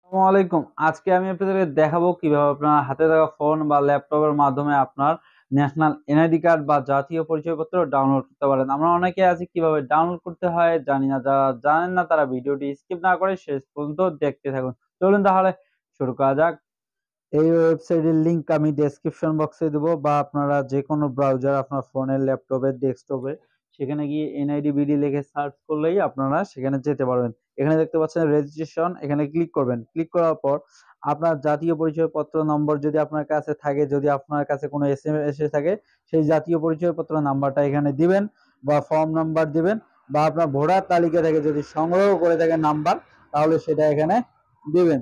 আসসালামু আলাইকুম। আজকে আমি আপনাদেরকে দেখাবো কিভাবে আপনার হাতে থাকা ফোন বা ল্যাপটপের মাধ্যমে আপনার ন্যাশনাল এনআইডি কার্ড বা জাতীয় পরিচয়পত্র ডাউনলোড করতে পারেন। আমরা অনেকে আছি কিভাবে ডাউনলোড করতে হয় জানি না। যারা জানেন না তারা ভিডিওটি স্কিপ না করে শেষ পর্যন্ত দেখতে থাকুন। চলুন তাহলে শুরু করা যাক। এই ওয়েবসাইটের লিংক আমি ডেসক্রিপশন বক্সে দেবো বা আপনারা যে কোনো ব্রাউজার আপনার ফোনের, ল্যাপটপের, ডেস্কটপে সেখানে গিয়ে এনআইডি বিডি লিখে সার্চ করলেই আপনারা সেখানে যেতে পারবেন। এখানে দেখতে পাচ্ছেন রেজিস্ট্রেশন, এখানে ক্লিক করবেন। ক্লিক করার পর আপনার জাতীয় পরিচয়পত্র নম্বর যদি আপনার কাছে থাকে, যদি আপনার কাছে কোনো এসএমএস এসে থাকে, সেই জাতীয় পরিচয়পত্র নাম্বারটা এখানে দিবেন বা ফর্ম নাম্বার দিবেন বা আপনার ভোটার তালিকা থেকে যদি সংগ্রহ করে থাকেন নাম্বার, তাহলে সেটা এখানে দিবেন।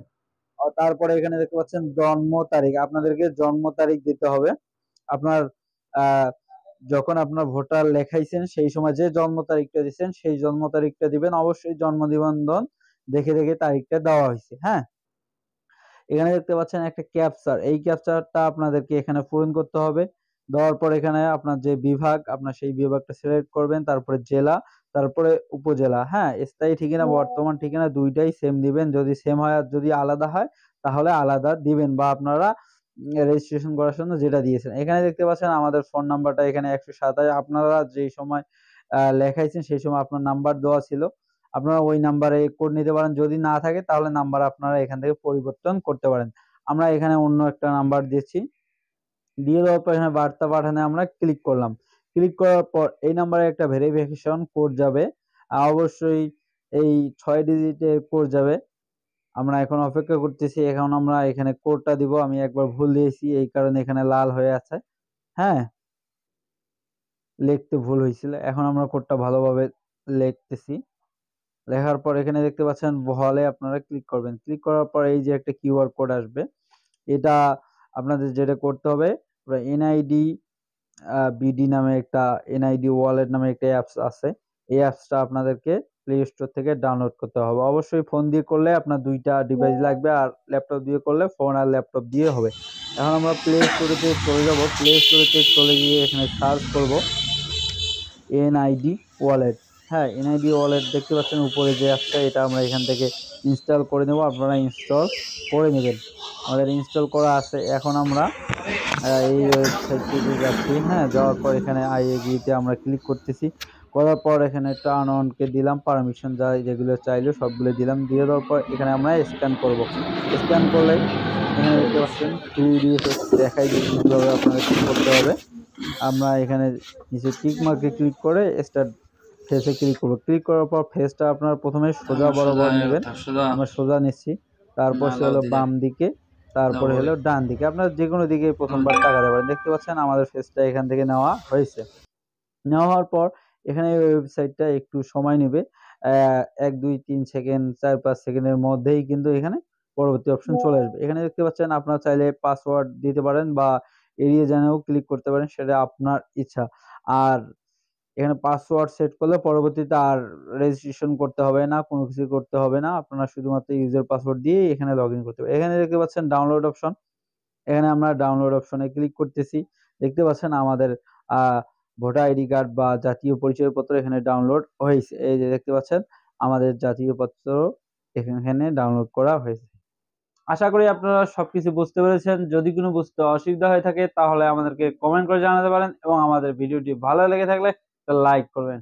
তারপরে এখানে দেখতে পাচ্ছেন জন্ম তারিখ, আপনাদেরকে জন্ম তারিখ দিতে হবে। আপনার আহ, যখন আপনার ভোটার লেখাইছেন সেই সময় যে জন্ম তারিখটা দিচ্ছেন সেই জন্ম তারিখটা দিবেন। অবশ্যই জন্ম নিবন্ধন দেখে দেখে তারিখটা দেওয়া হয়েছে। হ্যাঁ, এখানে দেখতে পাচ্ছেন একটা ক্যাপচার, এই ক্যাপচারটা আপনাদেরকে এখানে পূরণ করতে হবে। দেওয়ার পর এখানে আপনার যে বিভাগ, আপনার সেই বিভাগটা সিলেক্ট করবেন, তারপরে জেলা, তারপরে উপজেলা। হ্যাঁ, স্থায়ী ঠিকানা বর্তমান ঠিকানা দুইটাই সেম দিবেন। যদি সেম হয় আর যদি আলাদা হয় তাহলে আলাদা দিবেন বা আপনারা রেজিস্ট্রেশন করার জন্য যেটা দিয়েছেন। এখানে দেখতে পাচ্ছেন আমাদের ফোন নাম্বারটা এখানে 127, আপনারা যেই সময় লেখাইছেন সেই সময় আপনার নাম্বার দেওয়া ছিল, আপনারা ওই নাম্বারে কোড নিতে পারেন। যদি না থাকে তাহলে নাম্বার আপনারা এখান থেকে পরিবর্তন করতে পারেন। আমরা এখানে অন্য একটা নাম্বার দিচ্ছি। দিয়ে দেওয়ার পর এখানে বার্তা পাঠানে আমরা ক্লিক করলাম। ক্লিক করার পর এই নাম্বারে একটা ভেরিফিকেশন কোড যাবে। অবশ্যই এই 6 ডিজিটের কোড যাবে। আমরা এখন অপেক্ষা করতেছি। এখন আমরা এখানে কোডটা দিব। আমি একবার ভুল দিয়েছি, এই কারণে এখানে লাল হয়ে আছে। হ্যাঁ, লিখতে ভুল হয়েছিল। এখন আমরা কোডটা ভালোভাবে লিখতেছি। লেখার পর এখানে দেখতে পাচ্ছেন হলে আপনারা ক্লিক করবেন। ক্লিক করার পর এই যে একটা কিউআর কোড আসবে, এটা আপনাদের যেটা করতে হবে, এনআইডি বিডি নামে একটা, এনআইডি ওয়ালেট নামে একটা অ্যাপস আছে। এই অ্যাপসটা আপনাদেরকে প্লে স্টোর থেকে ডাউনলোড করতে হবে। অবশ্যই ফোন দিয়ে করলে আপনার দুইটা ডিভাইস লাগবে, আর ল্যাপটপ দিয়ে করলে ফোন আর ল্যাপটপ দিয়ে হবে। এখন আমরা প্লে স্টোরেতে চলে যাব। প্লে স্টোরেতে চলে গিয়ে এখানে সার্চ করব এনআইডি ওয়ালেট। হ্যাঁ, এনআইডি ওয়ালেট দেখতে পাচ্ছেন উপরে যে অ্যাপসটা, এটা আমরা এখান থেকে ইনস্টল করে নেব। আপনারা ইনস্টল করে নেবেন। আমাদের ইনস্টল করা আছে। এখন আমরা এই ওয়েবসাইটটিতে যাচ্ছি। হ্যাঁ, যাওয়ার পর এখানে আই এগ্রিতে আমরা ক্লিক করতেছি। করার পর এখানে টার্ন অন কে দিলাম, পারমিশন যা যেগুলো চাইলো সবগুলো দিলাম। দিয়ে দেওয়ার পর এখানে আমরা স্ক্যান করব। স্ক্যান করলে এখানে দেখতে পাচ্ছেন 3D এফেক্ট দেখাই দিচ্ছে কিভাবে আপনাদেরকে করতে হবে। আমরা এখানে নিচে টিক মার্কে ক্লিক করে স্টার্ট ফেসে ক্লিক করব। ক্লিক করার পর ফেসটা আপনার প্রথমে সোজা বরাবর নেবেন। আমরা সোজা নিচ্ছি। তারপর সে হলো বাম দিকে, তারপরে হলো ডান দিকে। আপনার যেকোনো দিকে প্রথমবার তাকাতে পারেন। দেখতে পাচ্ছেন আমাদের ফেসটা এখান থেকে নেওয়া হয়েছে। নেওয়া হওয়ার পর এখানে ওয়েবসাইটটা একটু সময় নেবে। ১, ২, ৩ সেকেন্ড, ৪, ৫ সেকেন্ডের মধ্যেই কিন্তু এখানে পরবর্তী অপশন চলে আসবে। এখানে দেখতে পাচ্ছেন আপনারা চাইলে পাসওয়ার্ড দিতে পারেন বা এড়িয়ে যানেও ক্লিক করতে পারেন, সেটা আপনার ইচ্ছা। আর এখানে পাসওয়ার্ড সেট করলে পরবর্তীতে আর রেজিস্ট্রেশন করতে হবে না, কোনো কিছু করতে হবে না। আপনারা শুধুমাত্র ইউজার পাসওয়ার্ড দিয়ে এখানে লগইন করতে পারবেন। এখানে দেখতে পাচ্ছেন ডাউনলোড অপশন, এখানে আমরা ডাউনলোড অপশনে ক্লিক করতেছি। দেখতে পাচ্ছেন আমাদের আহ ভোটার আইডি কার্ড বা জাতীয় পরিচয়পত্র এখানে ডাউনলোড হয়েছে। এই যে দেখতে পাচ্ছেন আমাদের জাতীয় পত্র এখানে ডাউনলোড করা হয়েছে। আশা করি আপনারা সবকিছু বুঝতে পেরেছেন। যদি কোনো বুঝতে অসুবিধা হয়ে থাকে তাহলে আমাদেরকে কমেন্ট করে জানাতে পারেন এবং আমাদের ভিডিওটি ভালো লেগে থাকলে লাইক করবেন।